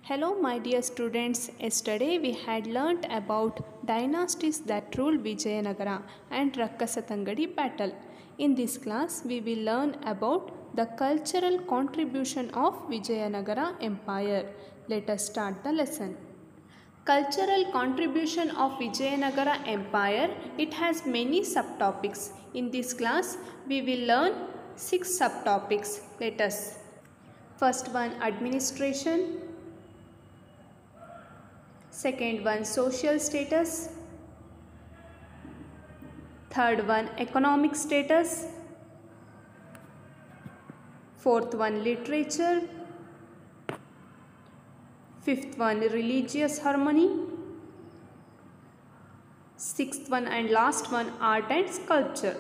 Hello, my dear students. Yesterday we had learnt about dynasties that ruled Vijayanagara and Rakkasatangadi battle. In this class, we will learn about the cultural contribution of Vijayanagara Empire. Let us start the lesson. Cultural contribution of Vijayanagara Empire. It has many subtopics. In this class, we will learn 6 subtopics. Let us. First one, administration. Second one, social status. Third one, economic status. Fourth one, literature. Fifth one, religious harmony. Sixth one and last one, art and sculpture.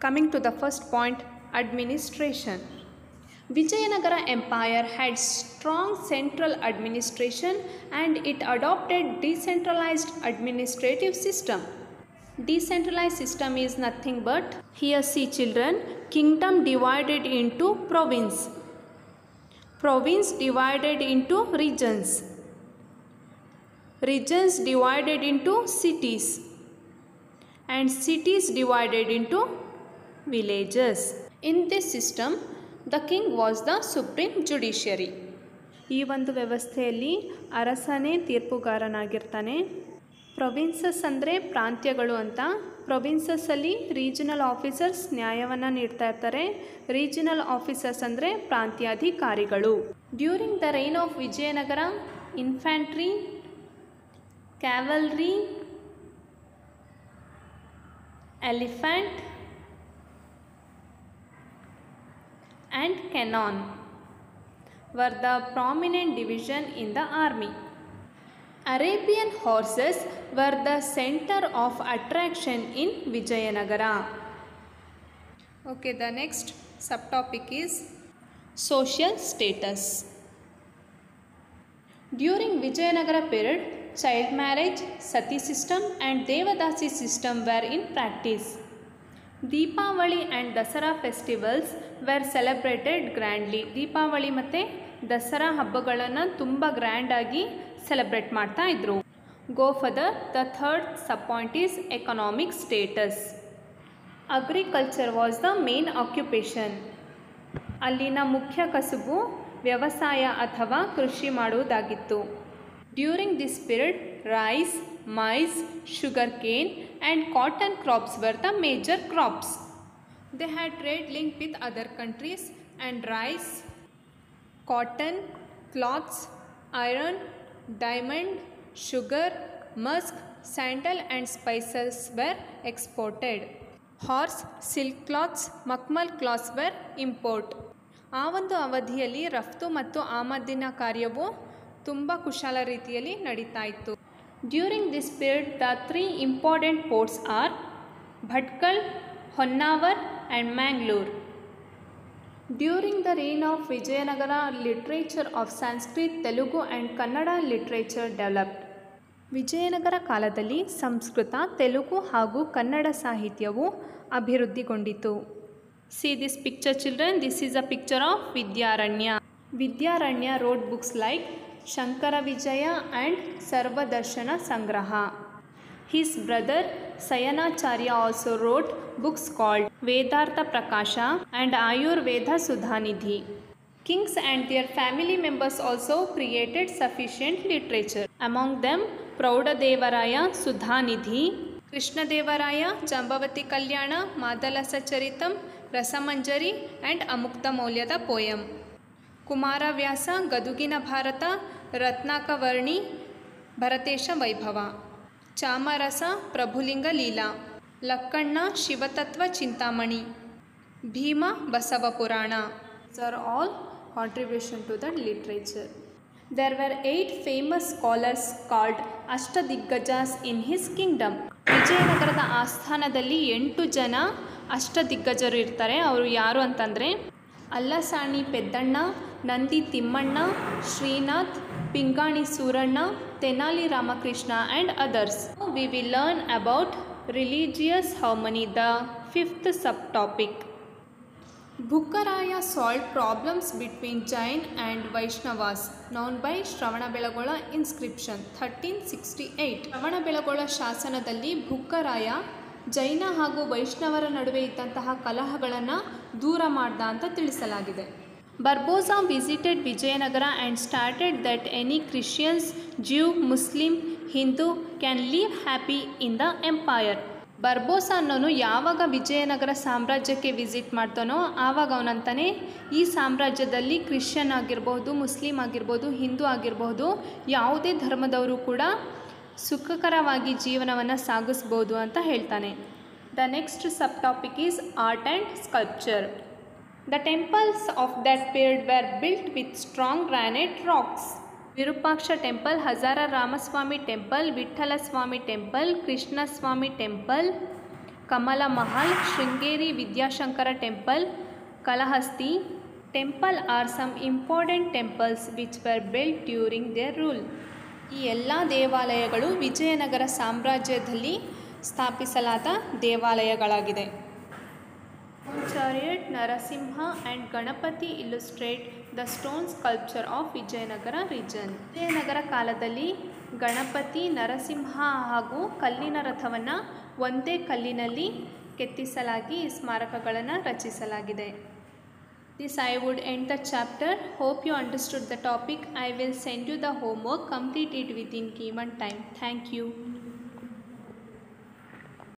Coming to the first point, administration. Vijayanagara Empire had strong central administration and it adopted decentralized administrative system. Decentralized system is nothing but, here see children, kingdom divided into province. Province divided into regions. Regions divided into cities. And cities divided into villages. In this system, the king was the supreme judiciary. ಈ ಒಂದು ವ್ಯವಸ್ಥೆಯಲ್ಲಿ ಅರಸನೇ ತೀರ್ಪುಗಾರನಾಗಿರ್ತಾನೆ. Provinces ಅಂದರೆ ಪ್ರಾಂತ್ಯಗಳು ಅಂತ. ಪ್ರೊವಿನ್ಸಸ್ಸಲ್ಲಿ regional officers ನ್ಯಾಯವನ್ನು ನೀಡ್ತಾ ಇರ್ತಾರೆ. ರೀಜನಲ್ ಆಫೀಸರ್ಸ್ ಅಂದರೆ ಪ್ರಾಂತ್ಯಾಧಿಕಾರಿಗಳು. During the reign of Vijayanagara, infantry, cavalry, elephant and cannon were the prominent division in the army. Arabian horses were the center of attraction in Vijayanagara. Okay, the next subtopic is social status. During Vijayanagara period, child marriage, sati system and devadasi system were in practice. Deepavali and Dasara festivals were celebrated grandly. Deepavali ಮತ್ತು ದಸರಾ ಹಬ್ಬಗಳನ್ನು ತುಂಬ ಗ್ರ್ಯಾಂಡಾಗಿ celebrate ಮಾಡ್ತಾ ಇದ್ರು. Go further, the third sub point is economic status. Agriculture was the main occupation. ಅಲ್ಲಿನ ಮುಖ್ಯ ಕಸುಬು ವ್ಯವಸಾಯ ಅಥವಾ ಕೃಷಿ ಮಾಡುವುದಾಗಿತ್ತು. During this period rice, maize, sugarcane and cotton crops were the major crops. They had trade link with other countries and rice, cotton, cloths, iron, diamond, sugar, musk, sandal and spices were exported. Horse, silk cloths, makmal cloths were import. ಆ ಒಂದು ಅವಧಿಯಲ್ಲಿ ರಫ್ತು ಮತ್ತು ಆಮದಿನ ಕಾರ್ಯವು ತುಂಬ ಕುಶಲ ರೀತಿಯಲ್ಲಿ ನಡೀತಾ ಇತ್ತು. During this period, the 3 important ports are Bhatkal, Honnavar and Mangalore. During the reign of Vijayanagara, literature of Sanskrit, Telugu and Kannada literature developed. Vijayanagara ಕಾಲದಲ್ಲಿ ಸಂಸ್ಕೃತ, ತೆಲುಗು ಹಾಗೂ ಕನ್ನಡ ಸಾಹಿತ್ಯವು ಅಭಿವೃದ್ಧಿಗೊಂಡಿತು. See this picture children, this is a picture of Vidyaranya. Vidyaranya wrote books like Shankara Vijaya and Sarvadarshana Sangraha. His brother Sayanacharya also wrote books called Vedartha Prakasha and Ayurveda Sudhanidhi. Kings and their family members also created sufficient literature. Among them, Praudadevaraya Sudhanidhi, Krishnadevaraya, Jambavati Kalyana, Madalasa Charitam, Rasamanjari and Amukta Maulyada poem. Kumara ವ್ಯಾಸ, ಗದುಗಿನ ಭಾರತ, ರತ್ನಾಕವರ್ಣಿ, ಭರತೇಶ ವೈಭವ, ಚಾಮರಸ, ಪ್ರಭುಲಿಂಗ ಲೀಲಾ, ಲಕ್ಕಣ್ಣ, ಶಿವತತ್ವ ಚಿಂತಾಮಣಿ, ಭೀಮ, ಬಸವ ಪುರಾಣ. These are all contribution to the literature. There were 8 famous scholars called ಅಷ್ಟದಿಗ್ಗಜಾಸ್ in his kingdom. ವಿಜಯನಗರದ ಆಸ್ಥಾನದಲ್ಲಿ 8 ಜನ ಅಷ್ಟದಿಗ್ಗಜರು ಇರ್ತಾರೆ. ಅವರು ಯಾರು ಅಂತಂದರೆ ಅಲ್ಲಸಾಣಿ Peddanna, Nandi Thimmanna, Srinath, ಪಿಂಗಾಣಿ Suranna, Tenali Ramakrishna and others. We will learn about religious harmony, the 5th subtopic. Bukkaraya solved problems between Jain and Vaishnavas, known by Shravanabelagola inscription 1368. Shravanabelagola ಶಾಸನದಲ್ಲಿ Bukkaraya ಜೈನ ಹಾಗೂ ವೈಷ್ಣವರ ನಡುವೆ ಇದ್ದಂತಹ ಕಲಹಗಳನ್ನು ದೂರ ಮಾಡ್ದ ಅಂತ ತಿಳಿಸಲಾಗಿದೆ. Barboza visited Vijayanagara and stated that any Christians, Jew, Muslim, Hindu can live happy in the empire. ಬರ್ಬೋಸ ಅನ್ನೋನು ಯಾವಾಗ Vijayanagara ಸಾಮ್ರಾಜ್ಯಕ್ಕೆ visit ಮಾಡ್ತಾನೋ ಆವಾಗ ಅವನಂತಾನೆ ಈ ಸಾಮ್ರಾಜ್ಯದಲ್ಲಿ ಕ್ರಿಶ್ಚಿಯನ್ ಆಗಿರ್ಬೋದು, ಮುಸ್ಲಿಂ ಆಗಿರ್ಬೋದು, ಹಿಂದೂ ಆಗಿರ್ಬೋದು, ಯಾವುದೇ ಧರ್ಮದವರು ಕೂಡ ಸುಖಕರವಾಗಿ ಜೀವನವನ್ನು ಸಾಗಿಸ್ಬೋದು ಅಂತ ಹೇಳ್ತಾನೆ. The next sub topic is art and sculpture. The temples of that period were built with strong granite rocks. Virupaksha temple, Hazara Ramaswamy temple, Vittala Swamy temple, Krishnaswamy temple, Kamala Mahal, Sringeri Vidyashankara temple, Kalahasti temple are some important temples which were built during their rule. ಈ ಎಲ್ಲ ದೇವಾಲಯಗಳು ವಿಜಯನಗರ ಸಾಮ್ರಾಜ್ಯದಲ್ಲಿ ಸ್ಥಾಪಿಸಲಾದ ದೇವಾಲಯಗಳಾಗಿದೆ. Chariot, Narasimha and Ganapati illustrate the stone sculpture of Vijayanagara region. Vijayanagara ಕಾಲದಲ್ಲಿ ಗಣಪತಿ, ನರಸಿಂಹ ಹಾಗೂ ಕಲ್ಲಿನ ರಥವನ್ನು ಒಂದೇ ಕಲ್ಲಿನಲ್ಲಿ ಕೆತ್ತಿಸಲಾಗಿ ಈ ಸ್ಮಾರಕಗಳನ್ನು ರಚಿಸಲಾಗಿದೆ. This I would end the chapter. Hope you understood the topic. I will send you the homework. Complete it within given time. Thank you.